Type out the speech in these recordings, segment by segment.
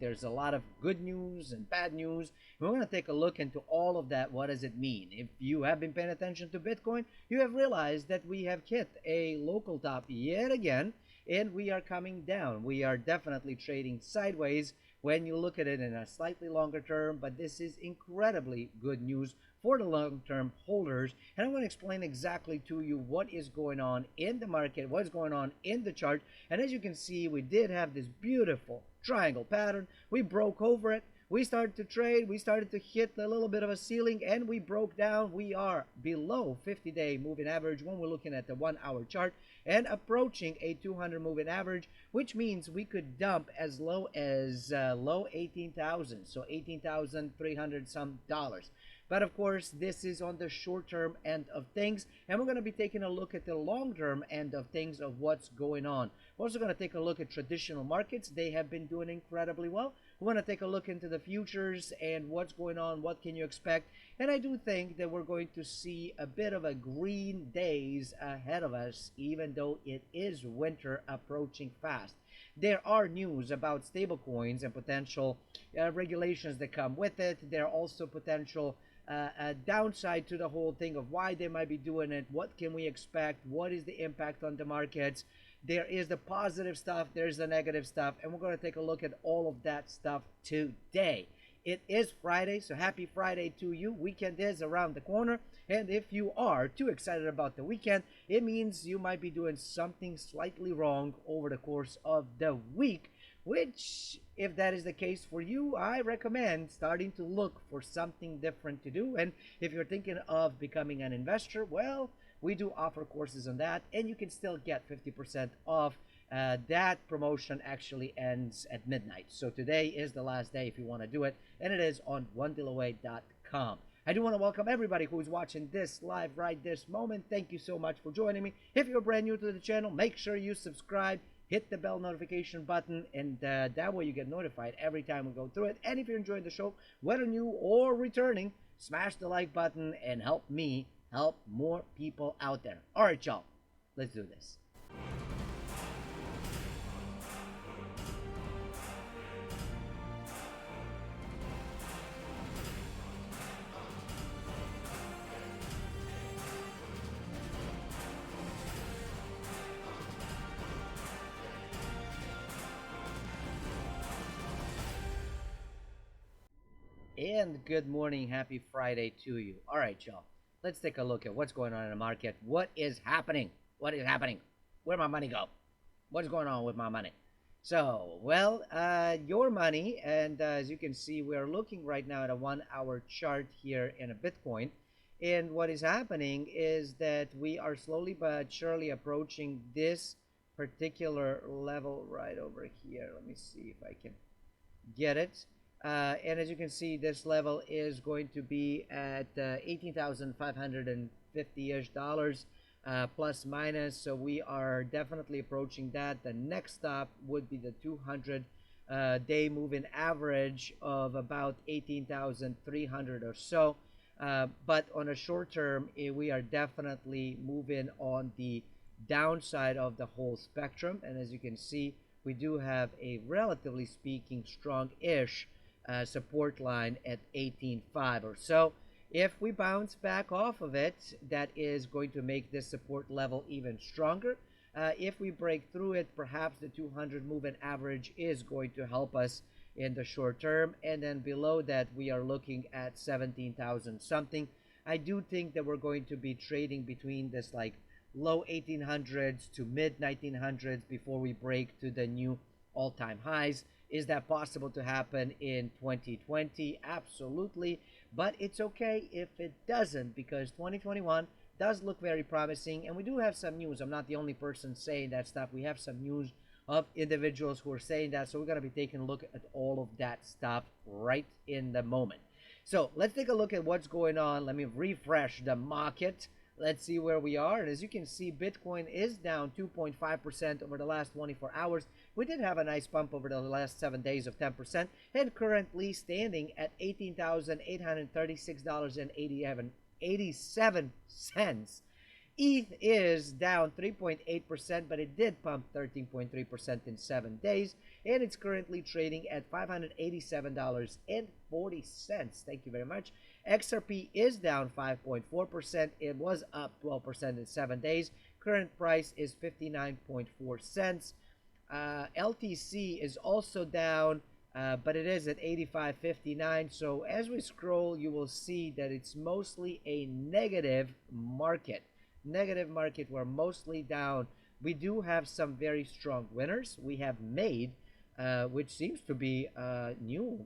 There's a lot of good news and bad news. We're going to take a look into all of that. What does it mean? If you have been paying attention to Bitcoin, you have realized that we have hit a local top yet again, and we are coming down. We are definitely trading sideways when you look at it in a slightly longer term, but this is incredibly good news for the long-term holders. And I'm going to explain exactly to you what is going on in the market, what's going on in the chart. And as you can see, we did have this beautiful triangle pattern. We broke over it. We started to trade. We started to hit a little bit of a ceiling, and we broke down. We are below 50-day moving average when we're looking at the 1-hour chart and approaching a 200 moving average, which means we could dump as low as low 18,000, so 18,300 some dollars. But of course, this is on the short-term end of things, and we're going to be taking a look at the long-term end of things of what's going on. We're also going to take a look at traditional markets. They have been doing incredibly well. We want to take a look into the futures and what's going on, what can you expect. And I do think that we're going to see a bit of a green days ahead of us, even though it is winter approaching fast. There are news about stablecoins and potential regulations that come with it. There are also potential a downside to the whole thing of why they might be doing it. What can we expect? What is the impact on the markets? There is the positive stuff, there's the negative stuff, and we're going to take a look at all of that stuff today. It is Friday, so happy Friday to you. Weekend is around the corner, and if you are too excited about the weekend, it means you might be doing something slightly wrong over the course of the week, which, if that is the case for you, I recommend starting to look for something different to do. And if you're thinking of becoming an investor, well, we do offer courses on that, and you can still get 50% off. That promotion actually ends at midnight. So today is the last day if you want to do it, and it is on onedealaway.com. I do want to welcome everybody who is watching this live right this moment. Thank you so much for joining me. If you're brand new to the channel, make sure you subscribe, hit the bell notification button, and that way you get notified every time we go through it. And if you're enjoying the show, whether new or returning, smash the like button and help me help more people out there. All right, y'all, let's do this. And good morning, happy Friday to you. All right, y'all, let's take a look at what's going on in the market. What is happening? What is happening? Where'd my money go? What's going on with my money? So, well, your money, and as you can see, we are looking right now at a 1-hour chart here in a Bitcoin. And what is happening is that we are slowly but surely approaching this particular level right over here. Let me see if I can get it. And as you can see, this level is going to be at 18,550-ish dollars, plus minus. So we are definitely approaching that. The next stop would be the 200 day moving average of about 18,300 or so. But on a short term, we are definitely moving on the downside of the whole spectrum. And as you can see, we do have a relatively speaking strong-ish support line at 18.5 or so. If we bounce back off of it, that is going to make this support level even stronger. If we break through it, perhaps the 200 moving average is going to help us in the short term. And then below that, we are looking at 17,000 something. I do think that we're going to be trading between this like low 1800s to mid 1900s before we break to the new all-time highs. Is that possible to happen in 2020? Absolutely. But it's okay if it doesn't, because 2021 does look very promising, and we do have some news. I'm not the only person saying that stuff. We have some news of individuals who are saying that, so we're going to be taking a look at all of that stuff right in the moment. So let's take a look at what's going on. Let me refresh the market. Let's see where we are. And as you can see, Bitcoin is down 2.5% over the last 24 hours. We did have a nice bump over the last 7 days of 10%, and currently standing at $18,836.87. ETH is down 3.8%, but it did pump 13.3% in 7 days, and it's currently trading at $587.40. Thank you very much. XRP is down 5.4%. It was up 12% in 7 days. Current price is 59.4 cents. LTC is also down, but it is at 85.59. So as we scroll, you will see that it's mostly a negative market. Negative market. We're mostly down. We do have some very strong winners. We have Made, which seems to be new.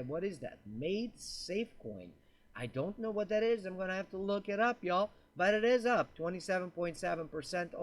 What is that? Made Safecoin. I don't know what that is. I'm gonna have to look it up, y'all. But it is up 27.7%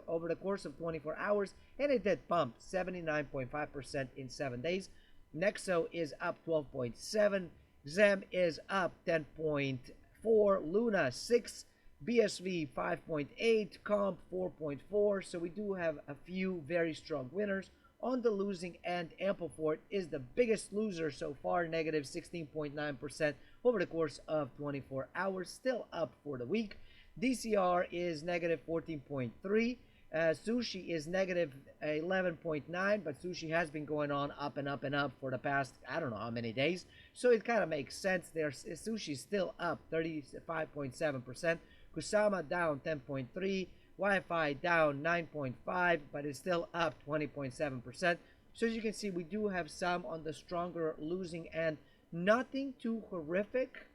over the course of 24 hours, and it did pump 79.5% in 7 days. Nexo is up 12.7. Zem is up 10.4. Luna 6. BSV 5.8, Comp 4.4. So we do have a few very strong winners. On the losing end, Amplifort is the biggest loser so far, negative 16.9% over the course of 24 hours, still up for the week. DCR is negative 14.3. Sushi is negative 11.9, but Sushi has been going on up and up and up for the past, I don't know how many days. So it kind of makes sense there. Sushi is still up 35.7%. Kusama down 10.3. Wi-Fi down 9.5, but it's still up 20.7%. So as you can see, we do have some on the stronger losing end. Nothing too horrific,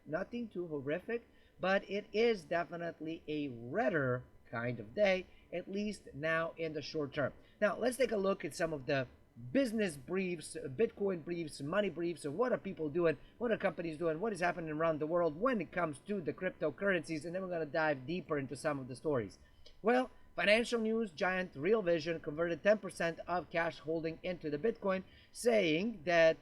but it is definitely a redder kind of day, at least now in the short term. Now, let's take a look at some of the business briefs, Bitcoin briefs, money briefs, of what are people doing, what are companies doing, what is happening around the world when it comes to the cryptocurrencies, and then we're going to dive deeper into some of the stories. Well, financial news giant Real Vision converted 10% of cash holding into the Bitcoin, saying that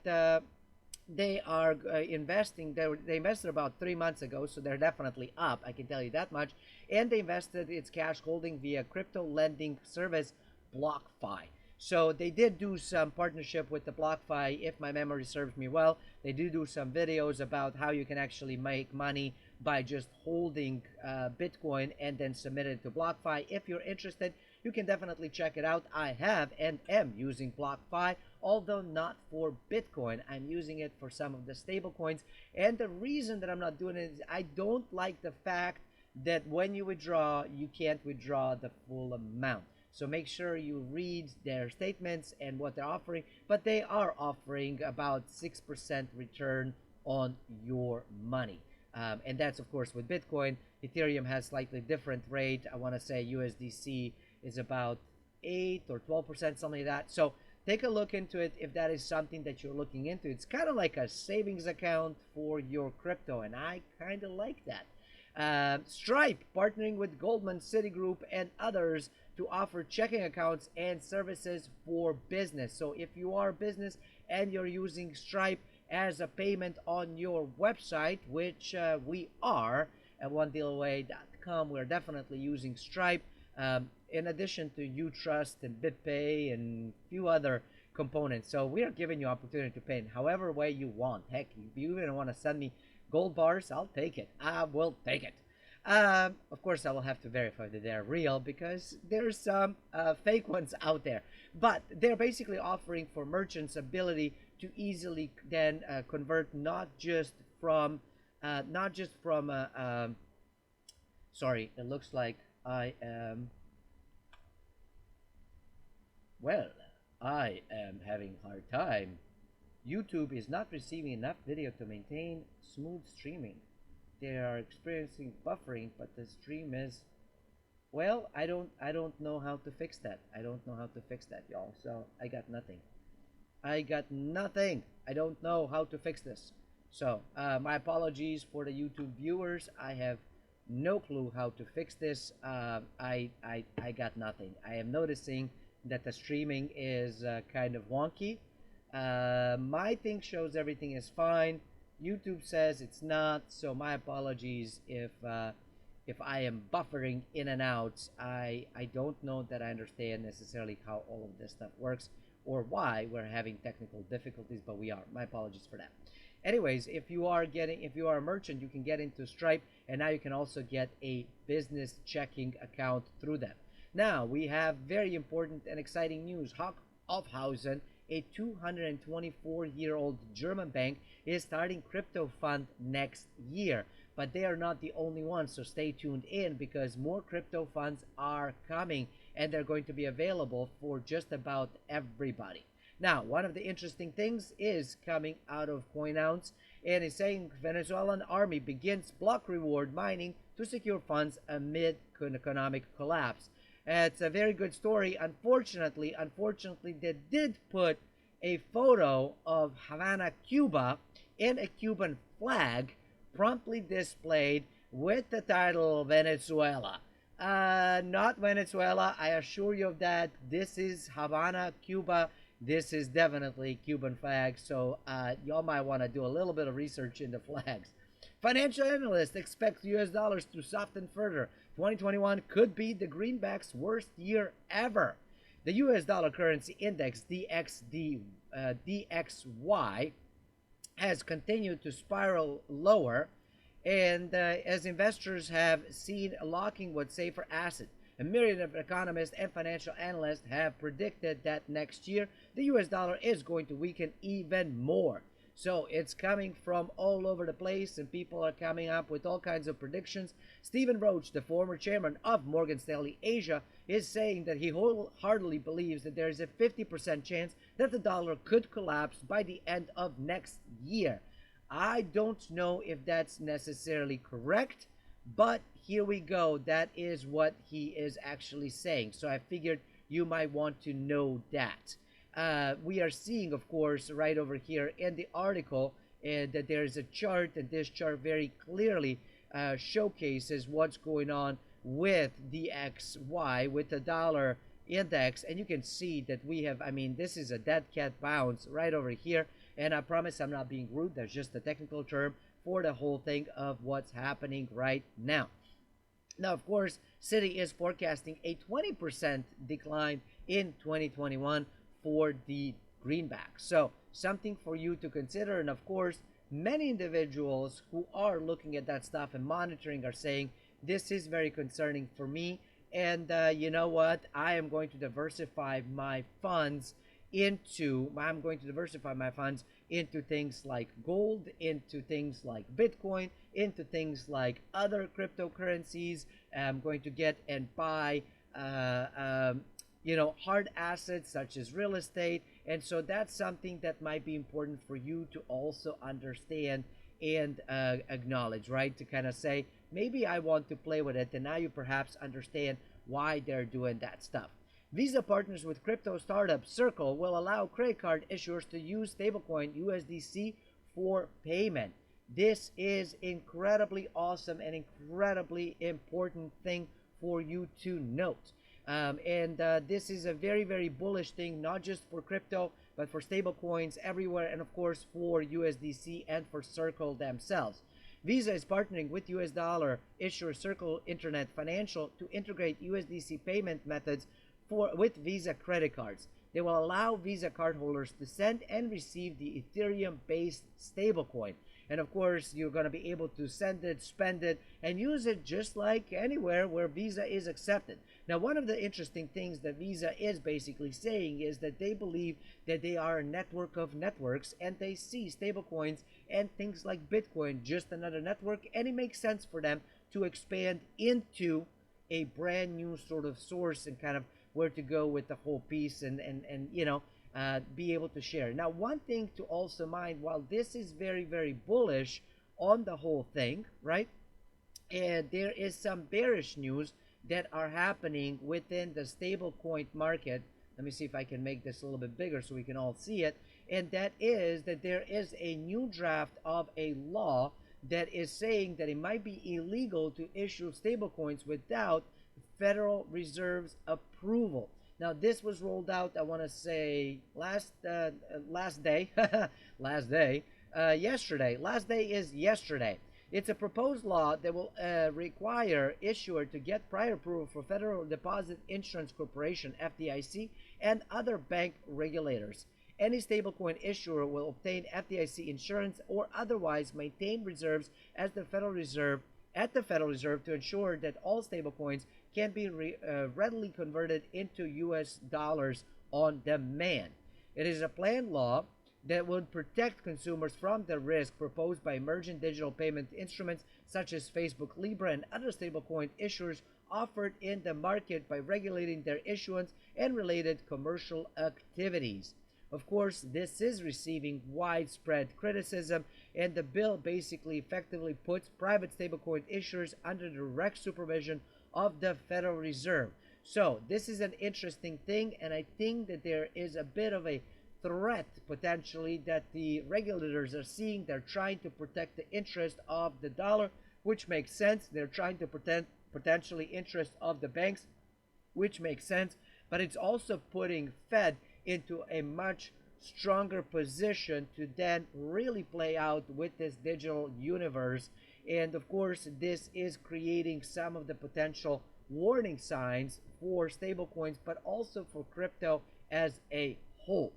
they are investing. They invested about 3 months ago, so they're definitely up, I can tell you that much. And they invested its cash holding via crypto lending service BlockFi. So they did do some partnership with the BlockFi, if my memory serves me well. They do some videos about how you can actually make money by just holding Bitcoin and then submit it to BlockFi. If you're interested, you can definitely check it out. I have and am using BlockFi, although not for Bitcoin. I'm using it for some of the stable coins. And the reason that I'm not doing it is I don't like the fact that when you withdraw, you can't withdraw the full amount. So make sure you read their statements and what they're offering. But they are offering about 6% return on your money. And that's, of course, with Bitcoin. Ethereum has slightly different rate. I want to say USDC is about 8 or 12%, something like that. So take a look into it if that is something that you're looking into. It's kind of like a savings account for your crypto, and I kind of like that. Stripe partnering with Goldman, Citigroup, and others to offer checking accounts and services for business. So if you are a business and you're using Stripe as a payment on your website, which we are at onedealaway.com, we're definitely using Stripe, in addition to Utrust and BitPay and a few other components. So we are giving you opportunity to pay in however way you want. Heck, if you even want to send me gold bars, I'll take it. I will take it. Of course, I will have to verify that they're real because there's some fake ones out there. But they're basically offering for merchants ability to easily then convert not just from sorry, it looks like I am having a hard time. YouTube is not receiving enough video to maintain smooth streaming. They are experiencing buffering, but the stream is, well, I don't know how to fix that. I don't know how to fix that, y'all. So I got nothing. I don't know how to fix this. So my apologies for the YouTube viewers. I have no clue how to fix this. I got nothing. I am noticing that the streaming is kind of wonky. My thing shows everything is fine. YouTube says it's not, so my apologies if I am buffering in and out. I don't know that I understand necessarily how all of this stuff works. or why we're having technical difficulties, but we are. My apologies for that. Anyways, if you are a merchant, you can get into Stripe, and now you can also get a business checking account through them. Now we have very important and exciting news. Hoffhausen, a 224-year-old German bank, is starting crypto fund next year. But they are not the only ones, so stay tuned in because more crypto funds are coming and they're going to be available for just about everybody. Now, one of the interesting things is coming out of CoinOunce, and it's saying Venezuelan army begins block reward mining to secure funds amid economic collapse. It's a very good story. Unfortunately, they did put a photo of Havana, Cuba, in a Cuban flag, promptly displayed with the title Venezuela. Not Venezuela. I assure you of that. This is Havana, Cuba. This is definitely Cuban flag. So y'all might want to do a little bit of research into flags. Financial analysts expect US dollars to soften further. 2021 could be the greenback's worst year ever. The US dollar currency index DXY has continued to spiral lower, and as investors have seen locking with safer assets. A myriad of economists and financial analysts have predicted that next year the US dollar is going to weaken even more. So it's coming from all over the place, and people are coming up with all kinds of predictions. Stephen Roach, the former chairman of Morgan Stanley Asia, is saying that he wholeheartedly believes that there is a 50% chance that the dollar could collapse by the end of next year. I don't know if that's necessarily correct, but here we go. That is what he is actually saying. So I figured you might want to know that. We are seeing, of course, right over here in the article that there is a chart, and this chart very clearly showcases what's going on with the XY, with the dollar index, and you can see that we have, I mean, this is a dead cat bounce right over here, and I promise I'm not being rude. That's just a technical term for the whole thing of what's happening right now. Now, of course, Citi is forecasting a 20% decline in 2021 for the greenback. So something for you to consider. And of course, many individuals who are looking at that stuff and monitoring are saying, this is very concerning for me. And you know what? I'm going to diversify my funds into things like gold, into things like Bitcoin, into things like other cryptocurrencies. I'm going to get and buy hard assets such as real estate. And so that's something that might be important for you to also understand and acknowledge, right? To kind of say, maybe I want to play with it, and now you perhaps understand why they're doing that stuff. Visa partners with crypto startup Circle will allow credit card issuers to use stablecoin USDC for payment. This is incredibly awesome and incredibly important thing for you to note. This is a very, very bullish thing, not just for crypto, but for stable coins everywhere, and of course for USDC and for Circle themselves. Visa is partnering with US dollar issuer Circle Internet Financial to integrate USDC payment methods with Visa credit cards. They will allow Visa cardholders to send and receive the Ethereum-based stablecoin. And of course, you're going to be able to send it, spend it, and use it just like anywhere where Visa is accepted. Now, one of the interesting things that Visa is basically saying is that they believe that they are a network of networks, and they see stablecoins and things like Bitcoin just another network, and it makes sense for them to expand into a brand new sort of source and kind of where to go with the whole piece and be able to share. Now, one thing to also mind, while this is very, very bullish on the whole thing, right? And there is some bearish news that are happening within the stablecoin market. Let me see if I can make this a little bit bigger so we can all see it. And that is that there is a new draft of a law that is saying that it might be illegal to issue stablecoins without Federal Reserve's approval. Now, this was rolled out, I want to say, yesterday. Last day is yesterday. It's a proposed law that will require issuer to get prior approval for Federal Deposit Insurance Corporation (FDIC) and other bank regulators. Any stablecoin issuer will obtain FDIC insurance or otherwise maintain reserves as the Federal Reserve at the Federal Reserve to ensure that all stablecoins can be readily converted into US dollars on demand. It is a planned law that would protect consumers from the risk proposed by emerging digital payment instruments such as Facebook Libra and other stablecoin issuers offered in the market by regulating their issuance and related commercial activities. Of course, this is receiving widespread criticism, and the bill basically effectively puts private stablecoin issuers under direct supervision of the Federal Reserve. So, this is an interesting thing, and I think that there is a bit of a threat potentially that the regulators are seeing. They're trying to protect the interest of the dollar, which makes sense. They're trying to protect potentially interest of the banks, which makes sense. But it's also putting Fed into a much stronger position to then really play out with this digital universe. And of course, this is creating some of the potential warning signs for stablecoins, but also for crypto as a whole.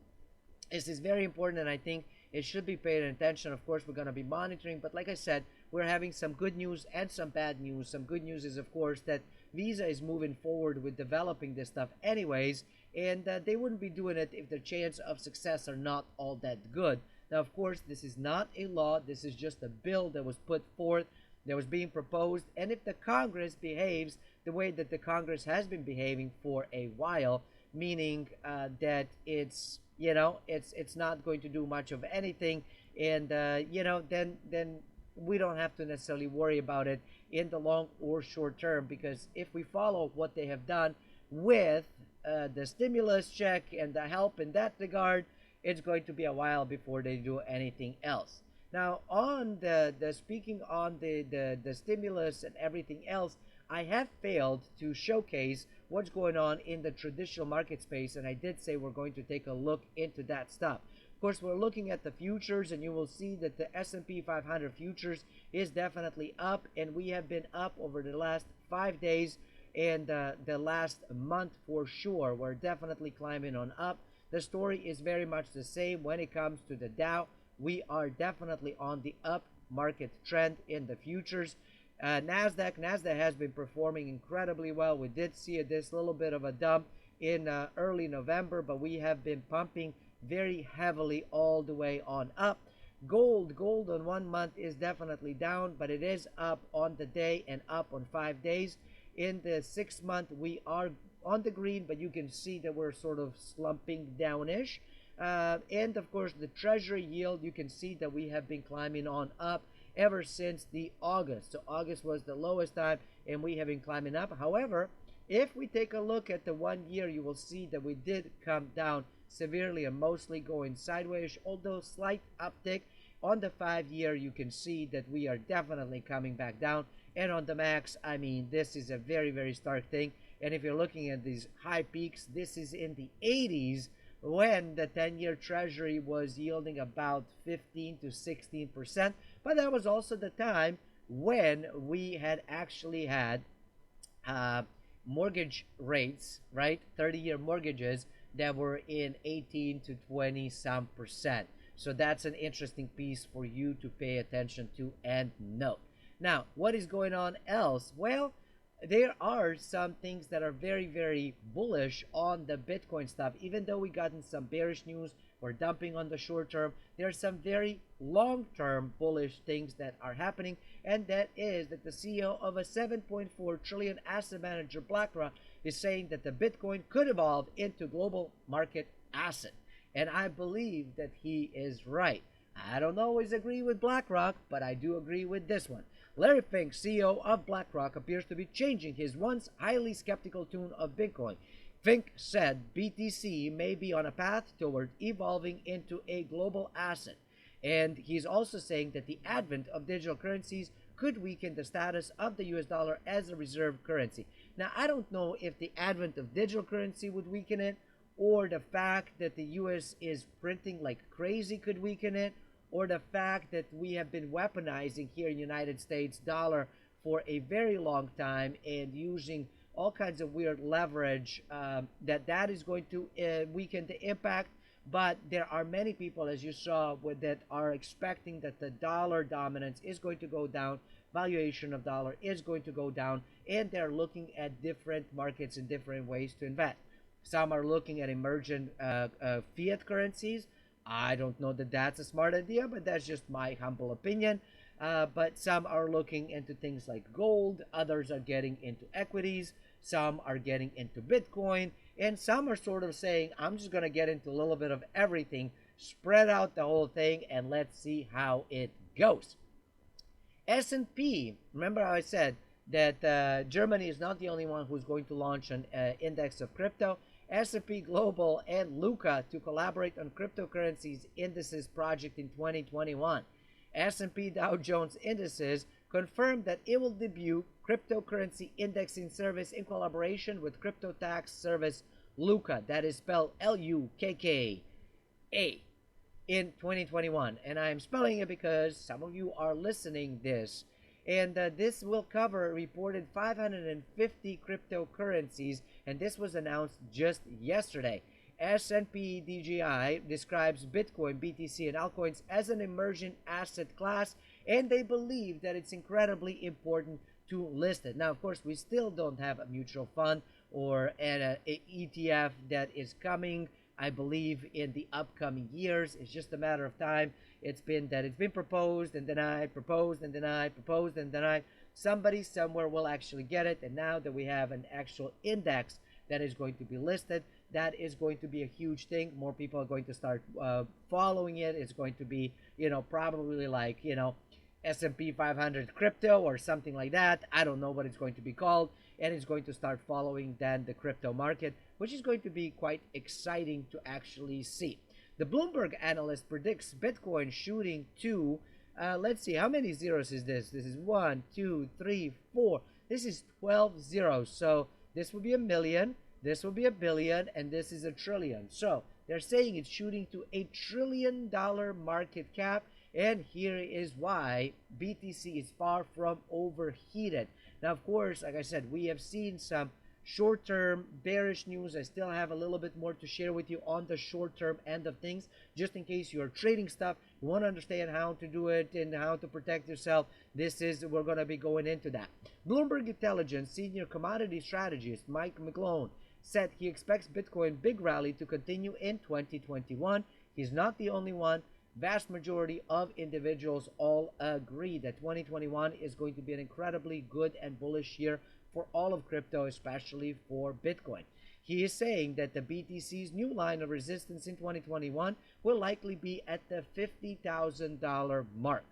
This is very important, and I think it should be paid attention. Of course, we're going to be monitoring, but like I said, we're having some good news and some bad news. Some good news is, of course, that Visa is moving forward with developing this stuff anyways, and they wouldn't be doing it if the chance of success are not all that good. Now, of course, this is not a law. This is just a bill that was put forth, that was being proposed, and if the Congress behaves the way that the Congress has been behaving for a while, meaning that it's not going to do much of anything, and then we don't have to necessarily worry about it in the long or short term, because if we follow what they have done with the stimulus check and the help in that regard, it's going to be a while before they do anything else. Now, on the speaking on the stimulus and everything else, I have failed to showcase what's going on in the traditional market space, and I did say we're going to take a look into that stuff. Of course, we're looking at the futures, and you will see that the S&P 500 futures is definitely up, and we have been up over the last 5 days and the last month for sure. We're definitely climbing on up. The story is very much the same when it comes to the Dow. We are definitely on the up market trend in the futures. Nasdaq has been performing incredibly well. We did see this little bit of a dump in early November, but we have been pumping very heavily all the way on up. Gold on 1 month is definitely down, but it is up on the day and up on 5 days. In the 6 month, we are on the green, but you can see that we're sort of slumping downish. And of course, the treasury yield, you can see that we have been climbing on up ever since the August. So August was the lowest time, and we have been climbing up. However, if we take a look at the 1 year, you will see that we did come down severely and mostly going sideways, although slight uptick. On the 5 year, you can see that we are definitely coming back down. And on the max, I mean, this is a very, very stark thing. And if you're looking at these high peaks, this is in the 80s, when the 10-year treasury was yielding about 15 to 16%. But that was also the time when we had actually had mortgage rates, right? 30-year mortgages that were in 18 to 20 some percent. So that's an interesting piece for you to pay attention to and note. Now, what is going on else? Well, there are some things that are very, very bullish on the Bitcoin stuff. Even though we gotten some bearish news, we're dumping on the short term, there are some very long-term bullish things that are happening, and that is that the CEO of a 7.4 trillion asset manager, BlackRock, is saying that the Bitcoin could evolve into global market asset. And I believe that he is right. I don't always agree with BlackRock, but I do agree with this one. Larry Fink, CEO of BlackRock, appears to be changing his once highly skeptical tune of Bitcoin. Fink said BTC may be on a path toward evolving into a global asset. And he's also saying that the advent of digital currencies could weaken the status of the US dollar as a reserve currency. Now, I don't know if the advent of digital currency would weaken it, or the fact that the US is printing like crazy could weaken it, or the fact that we have been weaponizing here in the United States dollar for a very long time and using all kinds of weird leverage, that is going to weaken the impact. But there are many people, as you saw, that are expecting that the dollar dominance is going to go down, valuation of dollar is going to go down, and they're looking at different markets in different ways to invest. Some are looking at emergent fiat currencies. I don't know that that's a smart idea, but that's just my humble opinion. But some are looking into things like gold, others are getting into equities, some are getting into Bitcoin, and some are sort of saying, I'm just going to get into a little bit of everything, spread out the whole thing, and let's see how it goes. S&P, remember how I said that Germany is not the only one who's going to launch an index of crypto. S&P Global and Luca to collaborate on cryptocurrencies indices project in 2021. S&P Dow Jones Indices confirmed that it will debut cryptocurrency indexing service in collaboration with crypto tax service Luca, that is spelled Lukka, in 2021. And I am spelling it because some of you are listening this. And this will cover reported 550 cryptocurrencies, and this was announced just yesterday. S&P DJI describes Bitcoin, BTC, and altcoins as an emerging asset class, and they believe that it's incredibly important to list it. Now, of course, we still don't have a mutual fund or an ETF that is coming, I believe, in the upcoming years. It's just a matter of time. It's been proposed and denied, proposed and denied, proposed and denied. Somebody somewhere will actually get it, and now that we have an actual index that is going to be listed, that is going to be a huge thing. More people are going to start following it. It's going to be, probably like, S&P 500 crypto or something like that. I don't know what it's going to be called, and it's going to start following then the crypto market, which is going to be quite exciting to actually see. The Bloomberg analyst predicts Bitcoin shooting to, let's see, how many zeros is this? This is 1, 2, 3, 4. This is 12 zeros. So this will be a million, this will be a billion, and this is a trillion. So they're saying it's shooting to $1 trillion market cap. And here is why BTC is far from overheated. Now, of course, like I said, we have seen some short-term bearish news. I still have a little bit more to share with you on the short-term end of things, just in case you're trading stuff, you want to understand how to do it and how to protect yourself. We're going to be going into that. Bloomberg Intelligence senior commodity strategist Mike McGlone said he expects Bitcoin big rally to continue in 2021. He's not the only one. Vast majority of individuals all agree that 2021 is going to be an incredibly good and bullish year for all of crypto, especially for Bitcoin. He is saying that the BTC's new line of resistance in 2021 will likely be at the $50,000 mark.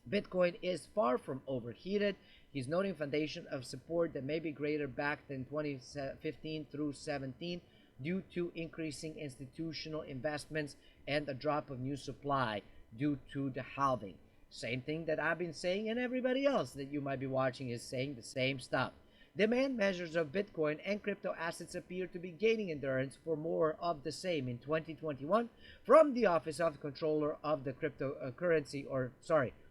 Bitcoin is far from overheated. He's noting foundation of support that may be greater back than 2015 through 17 due to increasing institutional investments and a drop of new supply due to the halving. Same thing that I've been saying, and everybody else that you might be watching is saying the same stuff. Demand measures of Bitcoin and crypto assets appear to be gaining endurance for more of the same in 2021 from the Office of Controller of the Cryptocurrency,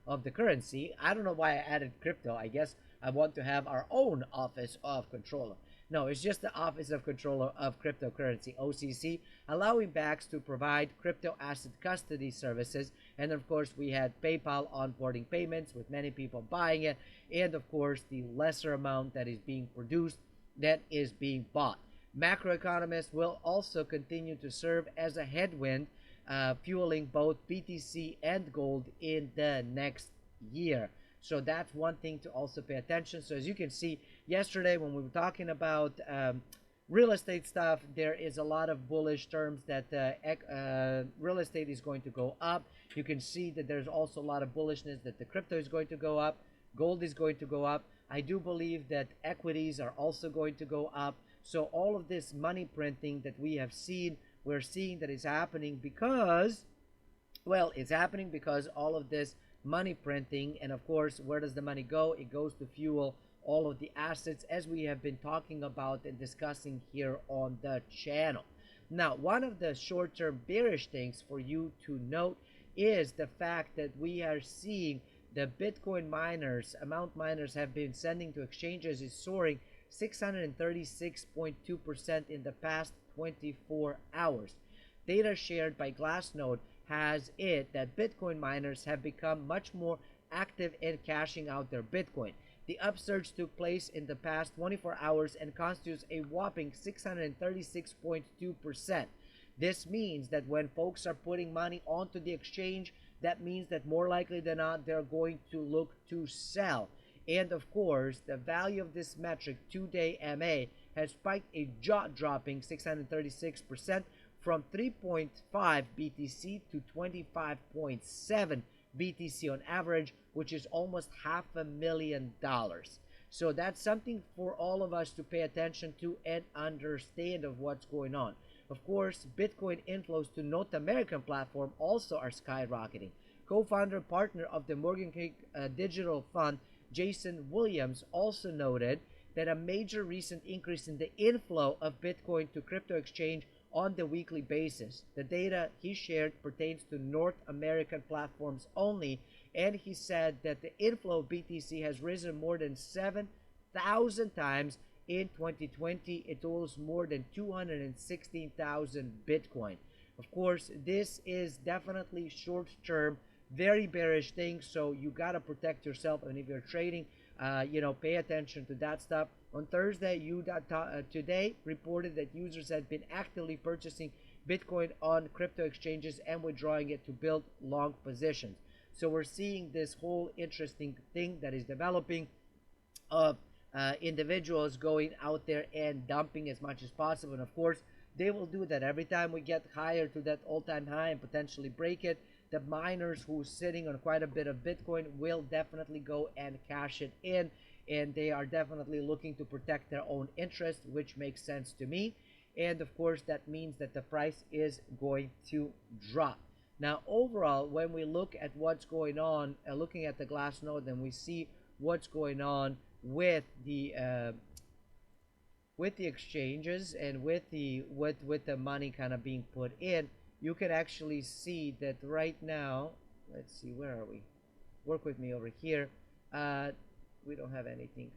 of the currency. I don't know why I added crypto. I guess I want to have our own Office of Controller. No, it's just the Office of Controller of Cryptocurrency, OCC, allowing banks to provide crypto asset custody services. And of course, we had PayPal onboarding payments with many people buying it. And of course, the lesser amount that is being produced that is being bought. Macroeconomists will also continue to serve as a headwind, fueling both BTC and gold in the next year. So that's one thing to also pay attention. So as you can see, yesterday when we were talking about real estate stuff, there is a lot of bullish terms that real estate is going to go up. You can see that there's also a lot of bullishness that the crypto is going to go up, gold is going to go up. I do believe that equities are also going to go up. So all of this money printing that we have seen, we're seeing that it's happening because, well, it's happening because all of this money printing. And of course, where does the money go? It goes to fuel all of the assets, as we have been talking about and discussing here on the channel. Now, one of the short-term bearish things for you to note is the fact that we are seeing the Bitcoin miners, amount miners have been sending to exchanges is soaring 636.2% in the past 24 hours. Data shared by Glassnode has it that Bitcoin miners have become much more active in cashing out their Bitcoin. The upsurge took place in the past 24 hours and constitutes a whopping 636.2%. This means that when folks are putting money onto the exchange, that means that more likely than not, they're going to look to sell. And of course, the value of this metric, 2-day MA, has spiked a jaw-dropping 636% from 3.5 BTC to 25.7 BTC on average, which is almost $500,000. So that's something for all of us to pay attention to and understand of what's going on. Of course, Bitcoin inflows to North American platform also are skyrocketing. Co-founder partner of the Morgan Creek Digital Fund, Jason Williams, also noted that a major recent increase in the inflow of Bitcoin to crypto exchange on the weekly basis. The data he shared pertains to North American platforms only, and he said that the inflow of BTC has risen more than 7,000 times in 2020. It totals more than 216,000 Bitcoin. Of course, this is definitely short-term, very bearish thing, so you got to protect yourself. And if you're trading, pay attention to that stuff. On Thursday, Today reported that users had been actively purchasing Bitcoin on crypto exchanges and withdrawing it to build long positions. So we're seeing this whole interesting thing that is developing of individuals going out there and dumping as much as possible. And of course, they will do that every time we get higher to that all-time high and potentially break it. The miners who are sitting on quite a bit of Bitcoin will definitely go and cash it in, and they are definitely looking to protect their own interest, which makes sense to me. And of course, that means that the price is going to drop. Now, overall, when we look at what's going on, looking at the Glassnode, and we see what's going on with the exchanges and with the money kind of being put in, you can actually see that right now. Let's see, where are we? Work with me over here. We don't have anything.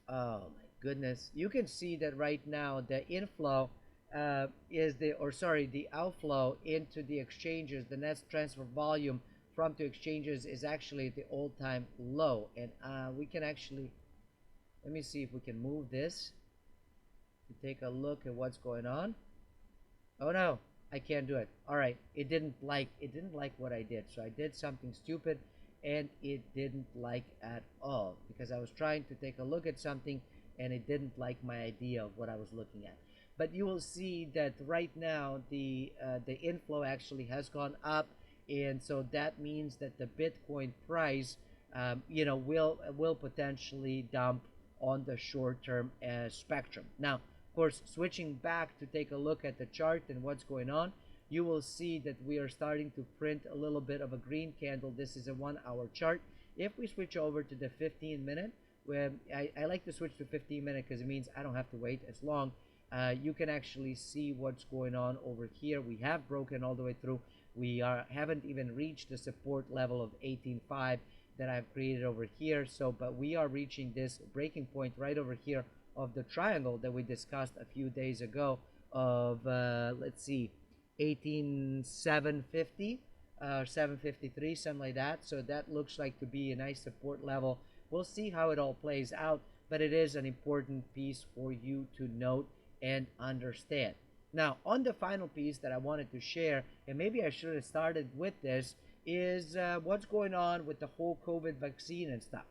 Oh my goodness, you can see that right now the inflow the outflow into the exchanges, the net transfer volume from to exchanges is actually at the all-time low. And we can actually, let me see if we can move this to take a look at what's going on. Oh no, I can't do it. All right, it didn't like what I did, so I did something stupid, and it didn't like at all, because I was trying to take a look at something and it didn't like my idea of what I was looking at. But you will see that right now the inflow actually has gone up, and so that means that the Bitcoin price will potentially dump on the short-term spectrum. Now, of course, switching back to take a look at the chart and what's going on, you will see that we are starting to print a little bit of a green candle. This is a 1-hour chart. If we switch over to the 15-minute, where I like to switch to 15-minute because it means I don't have to wait as long. You can actually see what's going on over here. We have broken all the way through. We haven't even reached the support level of 18.5 that I've created over here. But we are reaching this breaking point right over here of the triangle that we discussed a few days ago of let's see, 18,750 753, something like that. So that looks like to be a nice support level. We'll see how it all plays out, but it is an important piece for you to note and understand. Now, on the final piece that I wanted to share, and maybe I should have started with this, is what's going on with the whole COVID vaccine and stuff.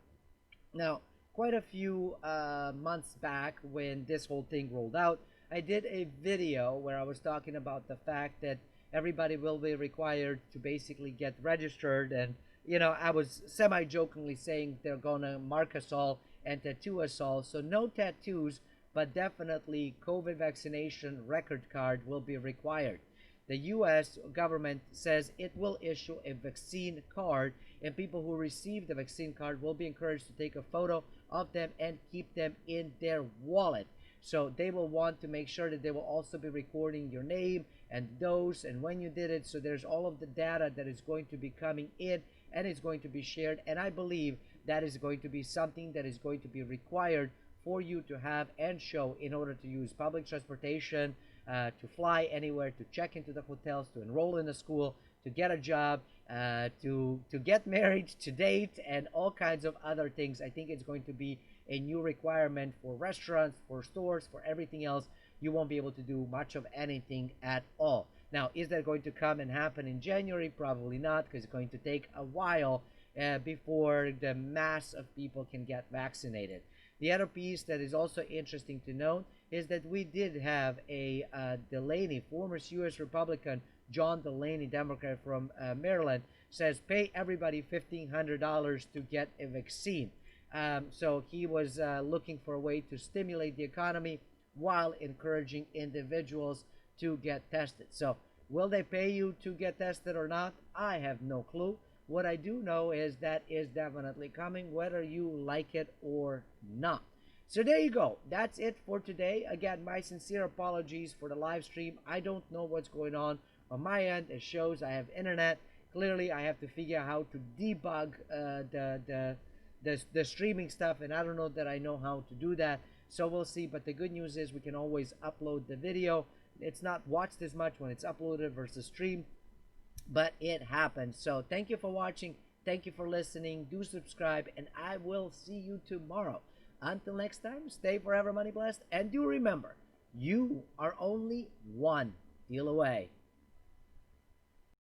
Now, quite a few months back when this whole thing rolled out, I did a video where I was talking about the fact that everybody will be required to basically get registered. And, I was semi-jokingly saying they're going to mark us all and tattoo us all. So no tattoos, but definitely COVID vaccination record card will be required. The U.S. government says it will issue a vaccine card, and people who receive the vaccine card will be encouraged to take a photo of them and keep them in their wallet. So they will want to make sure that they will also be recording your name and dose and when you did it. So there's all of the data that is going to be coming in and it's going to be shared. And I believe that is going to be something that is going to be required for you to have and show in order to use public transportation, to fly anywhere, to check into the hotels, to enroll in a school, to get a job, to get married, to date, and all kinds of other things. I think it's going to be a new requirement for restaurants, for stores, for everything else. You won't be able to do much of anything at all. Now, is that going to come and happen in January? Probably not, because it's going to take a while before the mass of people can get vaccinated. The other piece that is also interesting to note is that we did have a Delaney, former U.S. Republican John Delaney, Democrat from Maryland, says pay everybody $1,500 to get a vaccine. So he was looking for a way to stimulate the economy while encouraging individuals to get tested. So will they pay you to get tested or not? I have no clue. What I do know is that is definitely coming, whether you like it or not. So there you go. That's it for today. Again, my sincere apologies for the live stream. I don't know what's going on my end. It shows I have internet. Clearly, I have to figure out how to debug the streaming stuff, and I don't know that I know how to do that. So we'll see. But the good news is we can always upload the video. It's not watched as much when it's uploaded versus streamed, but it happens. So thank you for watching. Thank you for listening. Do subscribe, and I will see you tomorrow. Until next time, stay forever money blessed, and do remember, you are only one deal away.